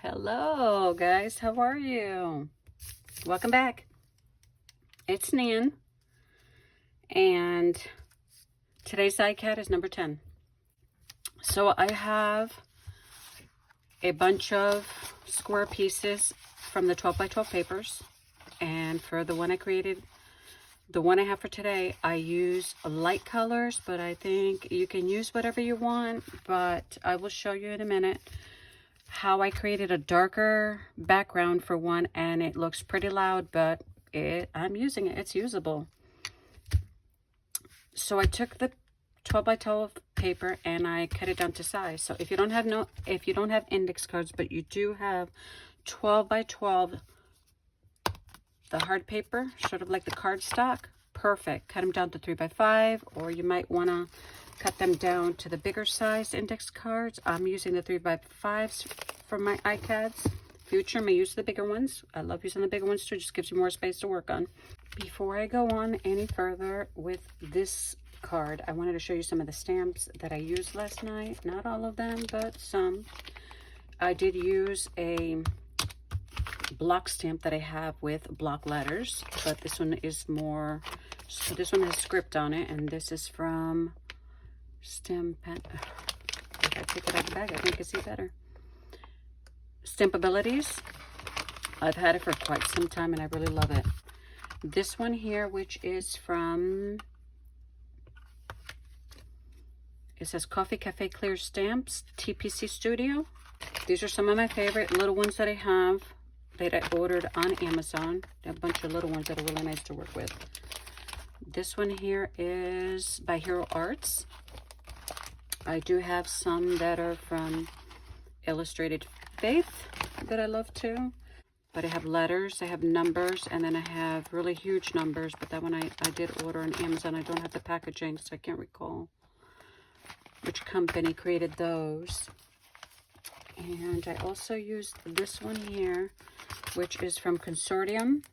Hello guys, how are you? Welcome back. It's Nan, and today's ICAD is number 10. So I have a bunch of square pieces from the 12 by 12 papers, and for the one I created, the one I have for today, I use light colors, but I think you can use whatever you want, but I will show you in a minute how I created a darker background for one, and it looks pretty loud, but I'm using it. It's usable. So I took the 12 by 12 paper and I cut it down to size. So if you don't have index cards, but you do have 12 by 12, the hard paper, sort of like the cardstock, perfect. Cut them down to 3 by 5, or you might want to cut them down to the bigger size index cards. I'm using the 3 by 5s for my ICADs. Future may use the bigger ones. I love using the bigger ones too. It just gives you more space to work on. Before I go on any further with this card, I wanted to show you some of the stamps that I used last night. Not all of them, but some. I did use a block stamp that I have with block letters, but this one is more, so this one has script on it, and this is from Stampin'. If I take it out of the bag, I think you can see better. Stampabilities. I've had it for quite some time and I really love it. This one here, which is from, it says Coffee Cafe Clear Stamps, TPC Studio. These are some of my favorite little ones that I have that I ordered on Amazon. A bunch of little ones that are really nice to work with. This one here is by Hero Arts. I do have some that are from Illustrated Faith that I love too. But I have letters, I have numbers, and then I have really huge numbers. But that one I did order on Amazon. I don't have the packaging, so I can't recall which company created those. And I also used this one here, which is from Consortium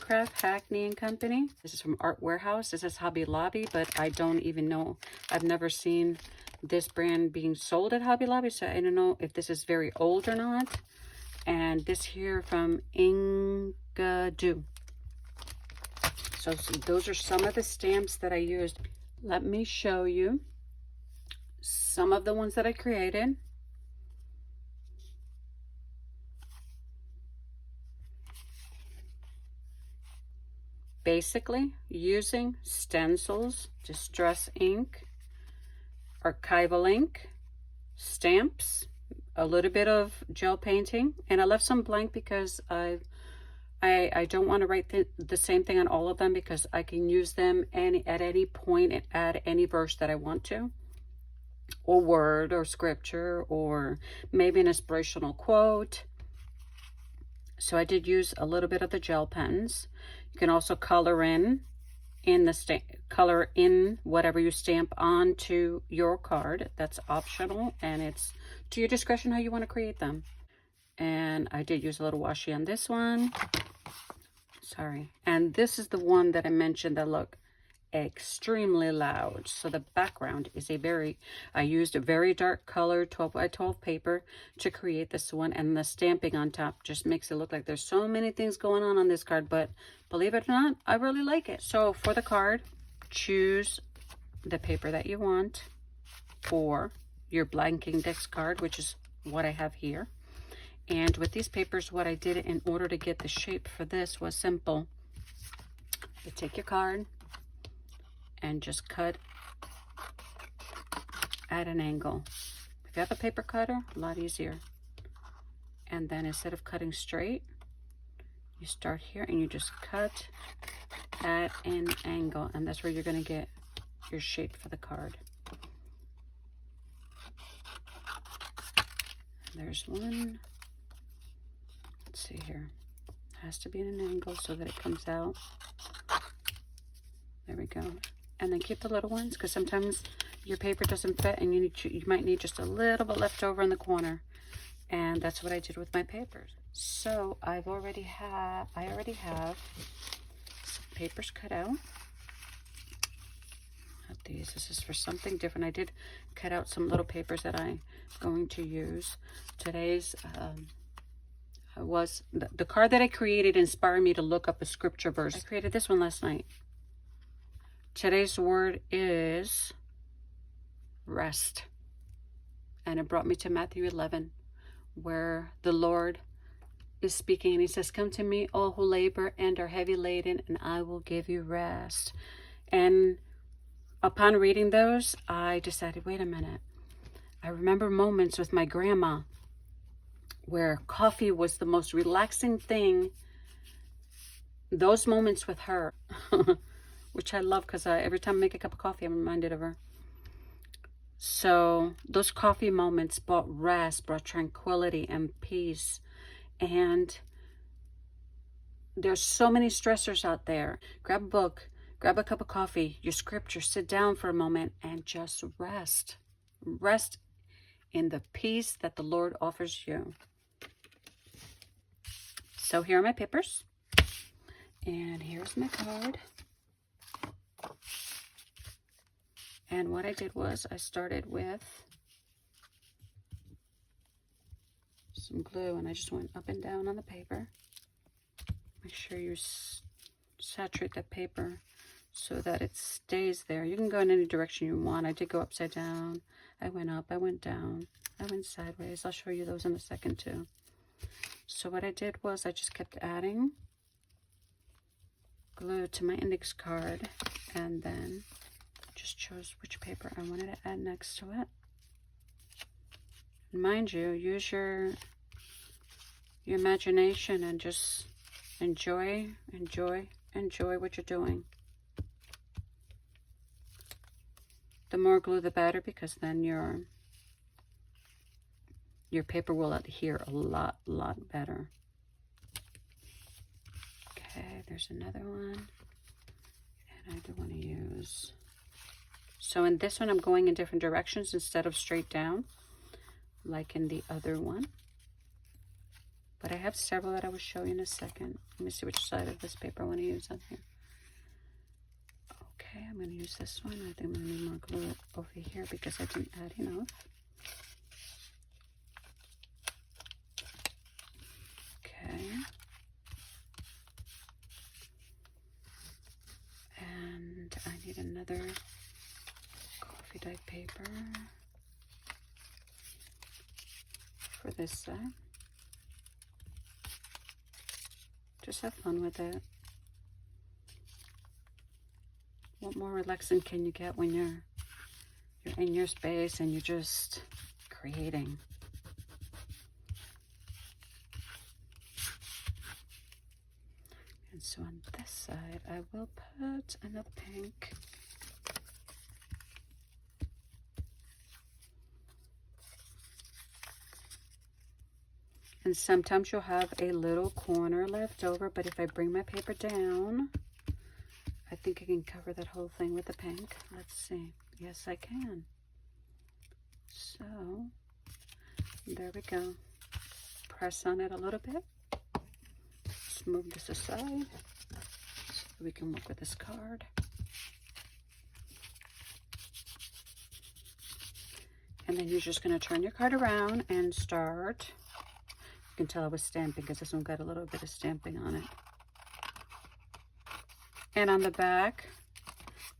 Craft, Hackney and Company. This is from Art Warehouse. This is Hobby Lobby, but I don't even know. I've never seen this brand being sold at Hobby Lobby, so I don't know if this is very old or not. And this here from Ingadu. So those are some of the stamps that I used. Let me show you some of the ones that I created. Basically using stencils, distress ink, archival ink, stamps, a little bit of gel painting, and I left some blank because I don't want to write the same thing on all of them, because I can use them at any point and add any verse that I want to, or word or scripture, or maybe an inspirational quote. So I did use a little bit of the gel pens. You can also color in whatever you stamp onto your card. That's optional, and it's to your discretion how you want to create them. And I did use a little washi on this one. Sorry. And this is the one that I mentioned that look extremely loud. So the background is I used a very dark color 12 by 12 paper to create this one, and the stamping on top just makes it look like there's so many things going on this card, but believe it or not, I really like it. So for the card, choose the paper that you want for your blank index card, which is what I have here. And with these papers, what I did in order to get the shape for this was simple. You take your card and just cut at an angle. If you have a paper cutter, a lot easier. And then instead of cutting straight, you start here and you just cut at an angle, and that's where you're going to get your shape for the card. There's one. Let's see here. It has to be at an angle so that it comes out. There we go. And then keep the little ones, because sometimes your paper doesn't fit and you might need just a little bit left over in the corner. And that's what I did with my papers. So I already have some papers cut out. these. This is for something different. I did cut out some little papers that I'm going to use. Today's the card that I created inspired me to look up a scripture verse. I created this one last night. Today's word is rest. And it brought me to Matthew 11, where the Lord is speaking, and he says, come to me, all who labor and are heavy laden, and I will give you rest. And upon reading those, I decided, wait a minute. I remember moments with my grandma where coffee was the most relaxing thing. Those moments with her, which I love, because every time I make a cup of coffee, I'm reminded of her. So those coffee moments brought rest, brought tranquility and peace. And there's so many stressors out there. Grab a book, grab a cup of coffee, your scripture, sit down for a moment and just rest. Rest in the peace that the Lord offers you. So here are my papers. And here's my card. And what I did was I started with some glue, and I just went up and down on the paper. Make sure you saturate that paper so that it stays there. You can go in any direction you want. I did go upside down. I went up, I went down, I went sideways. I'll show you those in a second too. So what I did was I just kept adding glue to my index card, and then just chose which paper I wanted to add next to it. And mind you, use your imagination and just enjoy what you're doing. The more glue, the better, because then your paper will adhere a lot better. Okay, there's another one. And I do want to use... So in this one, I'm going in different directions instead of straight down, like in the other one. But I have several that I will show you in a second. Let me see which side of this paper I want to use on here. Okay, I'm going to use this one. I think I'm going to need more glue over here because I didn't add enough. Okay. And I need another coffee dye paper for this side. Just have fun with it. What more relaxing can you get when you're in your space and you're just creating? And so on this side, I will put another pink. And sometimes you'll have a little corner left over, but if I bring my paper down, I think I can cover that whole thing with the pink. Let's see. Yes, I can. So, there we go. Press on it a little bit. Just move this aside so we can work with this card. And then you're just going to turn your card around and start. You can tell I was stamping because this one got a little bit of stamping on it. And on the back,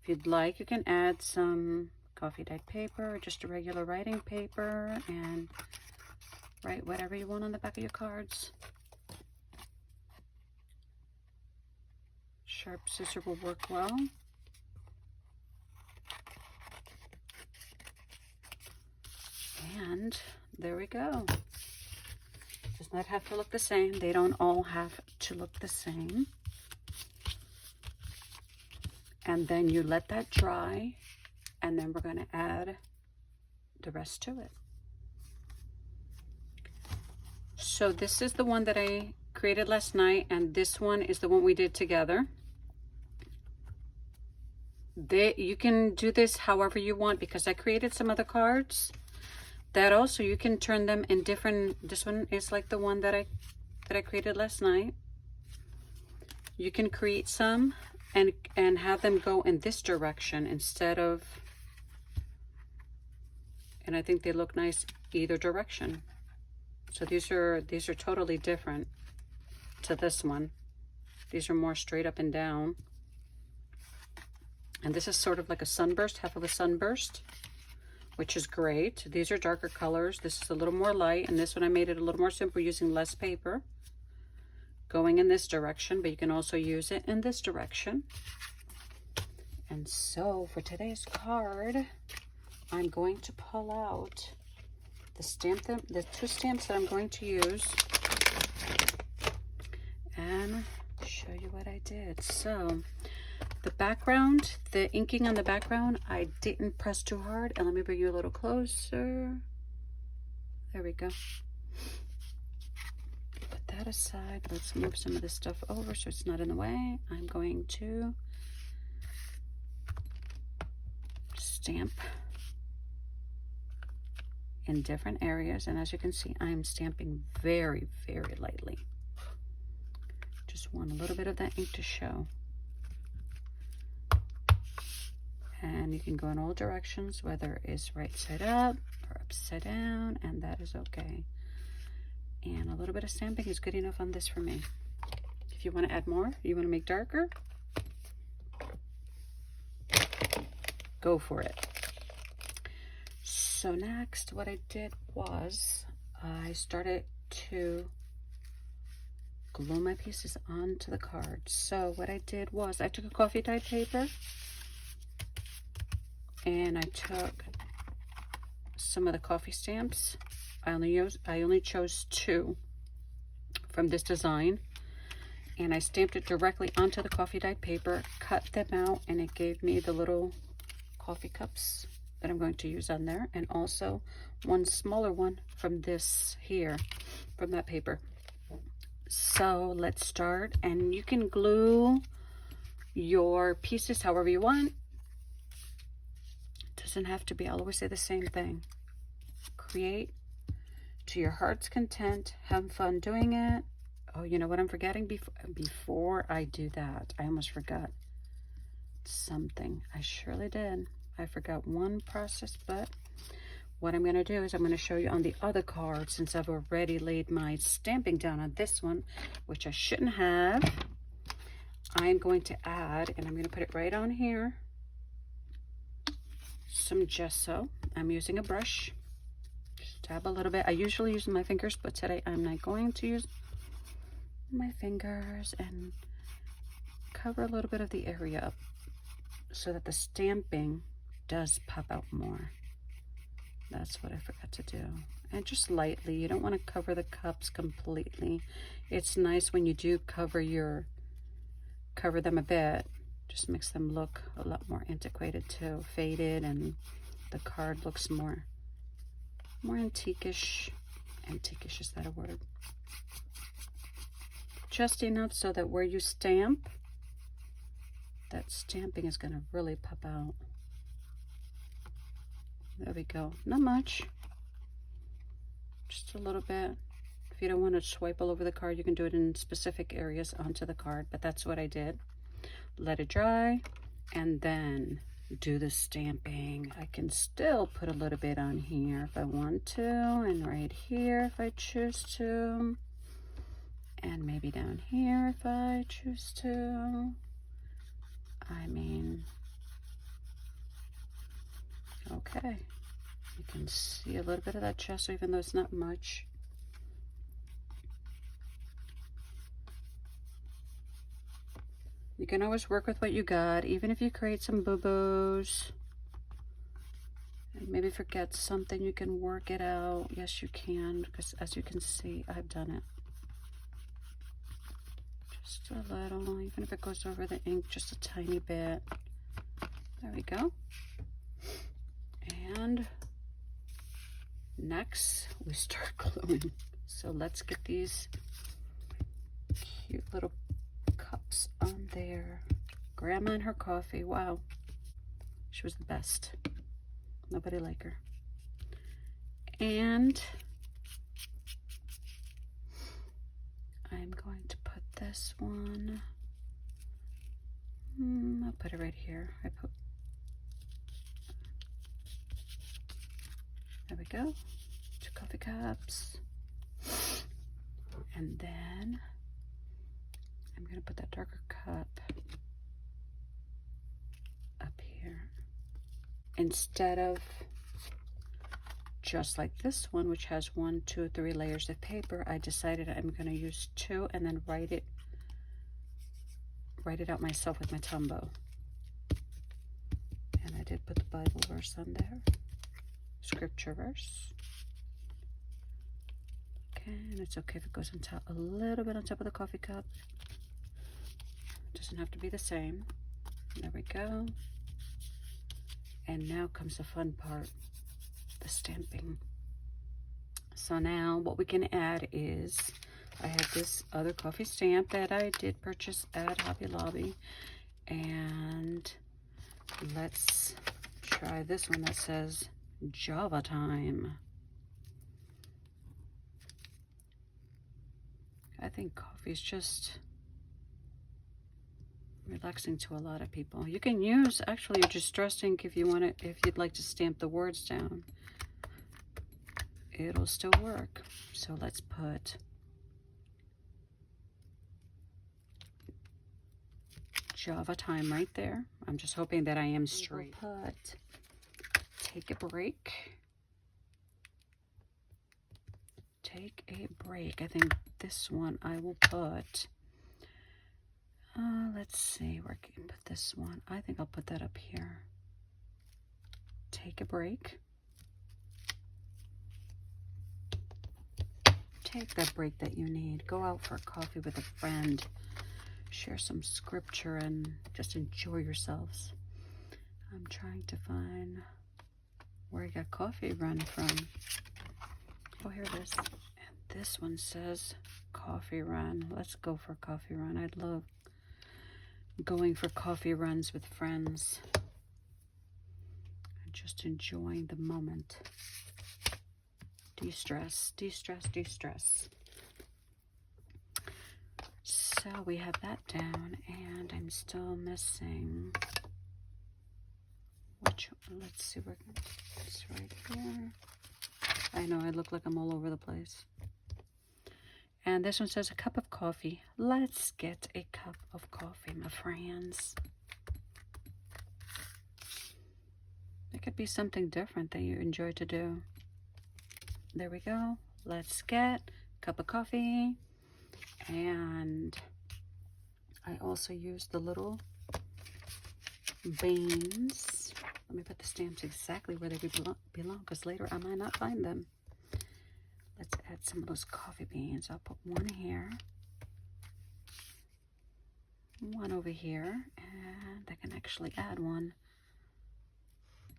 if you'd like, you can add some coffee dyed paper or just a regular writing paper and write whatever you want on the back of your cards. Sharp scissor will work well. And there we go. Does not have to look the same. They don't all have to look the same. And then you let that dry, and then we're going to add the rest to it. So this is the one that I created last night, and this one is the one we did together. You can do this however you want, because I created some other cards that also you can turn them in different. This one is like the one that I created last night. You can create some and have them go in this direction instead of, and I think they look nice either direction. So these are totally different to this one. These are more straight up and down. And this is sort of like a sunburst, half of a sunburst, which is great. These are darker colors. This is a little more light, and this one I made it a little more simple using less paper. Going in this direction, but you can also use it in this direction. And so for today's card, I'm going to pull out the two stamps that I'm going to use and show you what I did. So the background, the inking on the background, I didn't press too hard. And let me bring you a little closer. There we go. Put that aside. Let's move some of this stuff over so it's not in the way. I'm going to stamp in different areas, and as you can see, I'm stamping very, very lightly. Just want a little bit of that ink to show. And you can go in all directions, whether it's right side up or upside down, and that is okay. And a little bit of stamping is good enough on this for me. If you want to add more, you want to make darker, go for it. So next, what I did was I started to glue my pieces onto the card. So what I did was I took a coffee dyed paper and I took some of the coffee stamps. I only chose 2 from this design, and I stamped it directly onto the coffee dyed paper, cut them out, and it gave me the little coffee cups that I'm going to use on there, and also one smaller one from this here, from that paper. So let's start, and you can glue your pieces however you want. It doesn't have to be, I'll always say the same thing. Create to your heart's content, have fun doing it. Oh, you know what I'm forgetting? Before I do that, I almost forgot something. I surely did. I forgot one process, but what I'm going to do is I'm going to show you on the other card, since I've already laid my stamping down on this one, which I shouldn't have. I'm going to add, and I'm going to put it right on here, some gesso. I'm using a brush. Just dab a little bit. I usually use my fingers, but today I'm not going to use my fingers, and cover a little bit of the area up so that the stamping does pop out more. That's what I forgot to do. And just lightly, you don't want to cover the cups completely. It's nice when you do cover them a bit. Just makes them look a lot more antiquated too, faded, and the card looks more antique-ish. Antique-ish, is that a word? Just enough so that where you stamp, that stamping is going to really pop out. There we go. Not much. Just a little bit. If you don't want to swipe all over the card, you can do it in specific areas onto the card, but that's what I did. Let it dry, and then do the stamping. I can still put a little bit on here if I want to, and right here if I choose to, and maybe down here if I choose to. I mean, okay, you can see a little bit of that gesso, even though it's not much. You can always work with what you got, even if you create some boo-boos and maybe forget something, you can work it out. Yes, you can, because as you can see, I've done it. Just a little, even if it goes over the ink just a tiny bit. There we go. And next we start gluing. So let's get these cute little cups on there. Grandma and her coffee. Wow, she was the best. Nobody like her. And I'm going to put this one I'll put it right here. There we go. 2 coffee cups. And then I'm going to put that darker cup up here. Instead of just like this one, which has 1, 2, 3 layers of paper, I decided I'm going to use 2 and then write it out myself with my Tombow. And I did put the Bible verse on there, scripture verse. Okay, and it's okay if it goes on top, a little bit on top of the coffee cup. It doesn't have to be the same. There we go. And now comes the fun part, the stamping. So now what we can add is, I have this other coffee stamp that I did purchase at Hobby Lobby, and let's try this one that says Java time. I think coffee is just relaxing to a lot of people. You can use actually your distress ink if you want it, if you'd like to stamp the words down. It'll still work. So let's put Java time right there. I'm just hoping that I am straight. We'll put take a break. Take a break. I think this one I will put, let's see where I can put this one. I think I'll put that up here. Take a break. Take that break that you need. Go out for coffee with a friend. Share some scripture and just enjoy yourselves. I'm trying to find where I got coffee run from. Oh, here it is. And this one says coffee run. Let's go for a coffee run. I'd love going for coffee runs with friends and just enjoying the moment. De-stress, de-stress, de-stress. So we have that down, and I'm still missing which, let's see, it's right here. I know I look like I'm all over the place. And this one says a cup of coffee. Let's get a cup of coffee, my friends. It could be something different that you enjoy to do. There we go. Let's get a cup of coffee. And I also use the little beans. Let me put the stamps exactly where they belong, because later I might not find them. Let's add some of those coffee beans. I'll put one here, one over here, and I can actually add one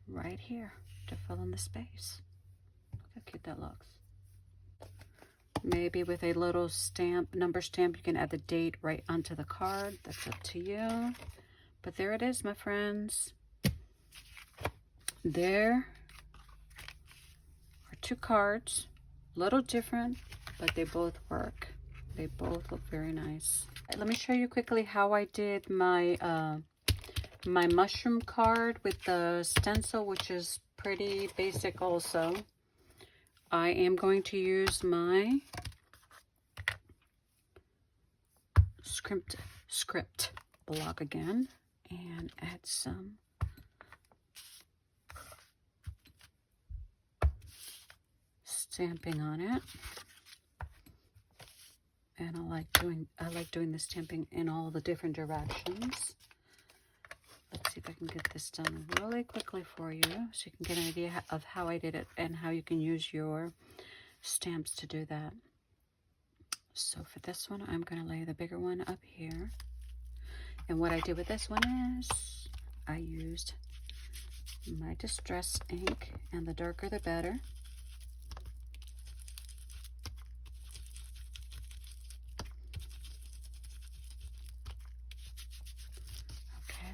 right here to fill in the space. Look how cute that looks. Maybe with a little stamp, number stamp, you can add the date right onto the card. That's up to you. But there it is, my friends. There are 2 cards. A little different, but they both work. They both look very nice. Let me show you quickly how I did my my mushroom card with the stencil, which is pretty basic also. I am going to use my script block again and add some stamping on it. And I like doing the stamping in all the different directions. Let's see if I can get this done really quickly for you so you can get an idea of how I did it and how you can use your stamps to do that. So for this one, I'm going to lay the bigger one up here. And what I did with this one is I used my distress ink, and the darker the better.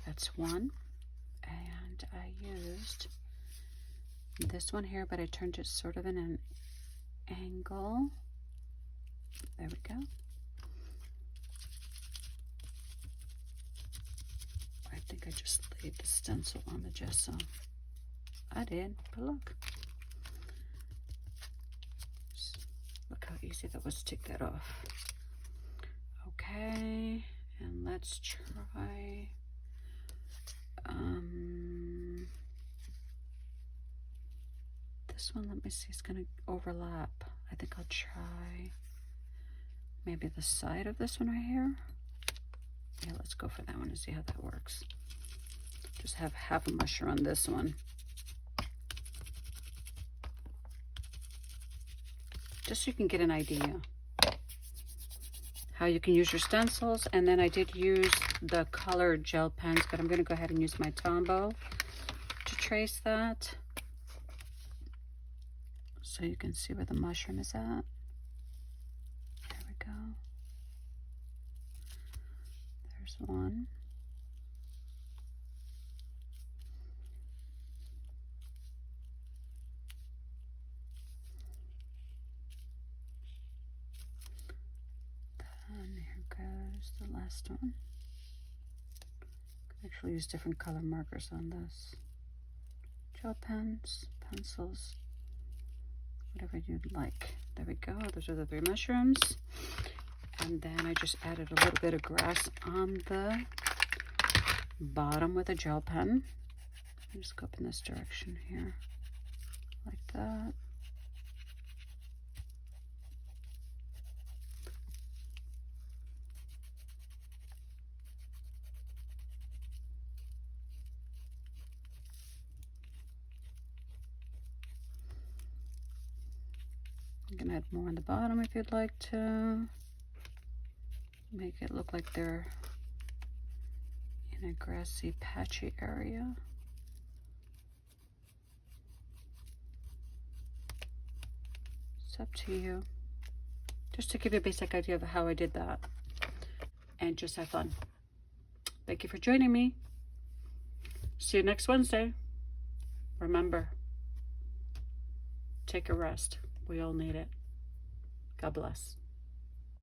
That's one, and I used this one here, but I turned it sort of in an angle. There we go. Right think I just laid the stencil on the gesso. I did, but look. Look how easy that was to take that off. Okay, and let's try this one. Let me see, it's gonna overlap. I think I'll try maybe the side of this one right here. Yeah, let's go for that one and see how that works. Just have half a mushroom on this one. Just so you can get an idea how you can use your stencils. And then I did use the colored gel pens, but I'm gonna go ahead and use my Tombow to trace that. So you can see where the mushroom is at. There we go. There's one. And here goes the last one. I actually use different color markers on this. Gel pens, pencils, whatever you'd like. There we go. Those are the 3 mushrooms. And then I just added a little bit of grass on the bottom with a gel pen. I just go up in this direction here, like that. You can add more on the bottom if you'd like to. Make it look like they're in a grassy, patchy area. It's up to you. Just to give you a basic idea of how I did that. And just have fun. Thank you for joining me. See you next Wednesday. Remember, take a rest. We all need it. God bless.